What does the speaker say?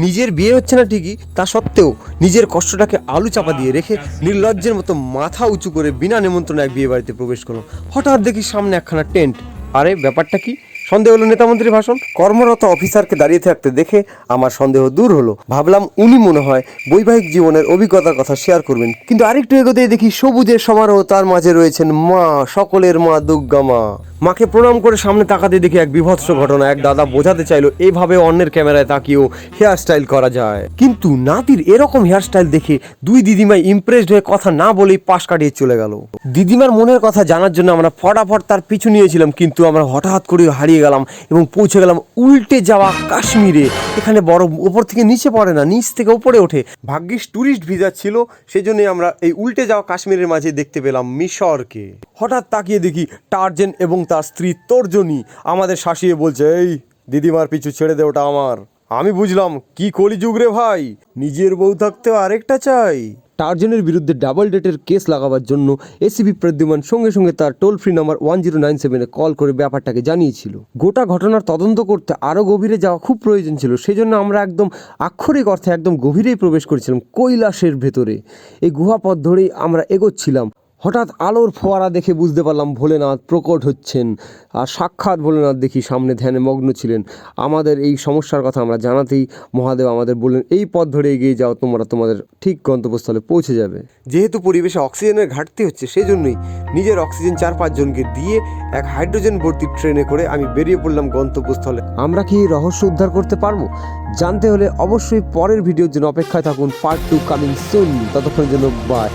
নিজের বিয়ে হচ্ছে না ঠিকই, তা সত্ত্বেও নিজের কষ্টটাকে আলু চাপা দিয়ে রেখে নির্লজ্জের মতো মাথা উঁচু করে বিনা নিমন্ত্রণে এক বিয়ে বাড়িতে প্রবেশ করলো। হঠাৎ দেখি সামনে একখানা টেন্ট। আরে ব্যাপারটা কি? সন্দেহ হলো নেতামন্ত্রীর ভাষণ। কর্মরত অফিসারকে দাঁড়িয়ে থাকতে দেখে আমার সন্দেহ দূর হলো। ভাবলাম উনি মনে হয় বৈবাহিক জীবনের অভিজ্ঞতার কথা শেয়ার করবেন, কিন্তু আরেকটু এগোতেই দেখি সবুজের সমারোহ, তার মাঝে রয়েছেন মা, সকলের মা দুর্গা মা। মাকে প্রণাম করে সামনে তাকাতে দেখি এক বিভৎস ঘটনা। এক দাদা বোঝাতে চাইলো এভাবে অন্যের ক্যামেরায় তাকিয়েও হেয়ার স্টাইল করা যায়, কিন্তু নাতির এরকম হেয়ার স্টাইল দেখে দুই দিদিমাই ইমপ্রেসড হয়ে কথা না বলেই পাশ কাটিয়ে চলে গেল। দিদিমার মনের কথা জানার জন্য আমরা ফটাফট তার পিছু নিয়েছিলাম, কিন্তু আমরা হঠাৎ করে হারিয়ে গেলাম এবং পৌঁছে গেলাম উল্টে যাওয়া কাশ্মীরে। এখানে বরফ উপর থেকে নিচে পড়ে না, নিচ থেকে উপরে ওঠে। ভাগ্যিস ট্যুরিস্ট ভিসা ছিল, সেজন্যই আমরা এই উল্টে যাওয়া কাশ্মীরের মাঝে দেখতে পেলাম মিশরকে। হঠাৎ তাকিয়ে দেখি টার্জেন এবং তার স্ত্রী তর্জনী আমাদের শাসিয়ে বলছে, এই দিদিমার পিছু ছেড়ে দে, ওটা আমার। আমি বুঝলাম কি কলিযুগ রে ভাই, নিজের বউ থাকতেও আরেকটা চাই। টার্জনের বিরুদ্ধে ডাবল ডেটের কেস লাগাবার জন্য এসিপি প্রদ্যুমান সঙ্গে সঙ্গে তার টোল ফ্রি নাম্বার 1097-এ কল করে ব্যাপারটাকে জানিয়েছিল। গোটা ঘটনার তদন্ত করতে আরও গভীরে যাওয়া খুব প্রয়োজন ছিল, সেজন্য আমরা একদম আক্ষরিক অর্থে একদম গভীরেই প্রবেশ করেছিলাম কৈলাসের ভেতরে। এই গুহাপথ ধরেই আমরা এগোচ্ছিলাম। হঠাৎ আলোর ফোয়ারা দেখে বুঝতে পারলাম ভোলেনাথ প্রকট হচ্ছেন, আর সাক্ষাৎ ভোলেনাথ দেখি সামনে ধ্যানে মগ্ন ছিলেন। আমাদের এই সমস্যার কথা আমরা জানাতেই মহাদেব আমাদের বললেন, এই পথ ধরে এগিয়ে যাও, তোমরা তোমাদের ঠিক গন্তব্যস্থলে পৌঁছে যাবে। যেহেতু পরিবেশে অক্সিজেনের ঘাটতি হচ্ছে, সেজন্যই নিজের অক্সিজেন 4-5 জনকে দিয়ে এক হাইড্রোজেন ভর্তি ট্রেনে করে আমি বেরিয়ে পড়লাম গন্তব্যস্থলে। আমরা কি এই রহস্য উদ্ধার করতে পারবো? জানতে হলে অবশ্যই পরের ভিডিওর জন্য অপেক্ষায় থাকুন। Part 2 coming soon. ততক্ষণের জন্য বাই।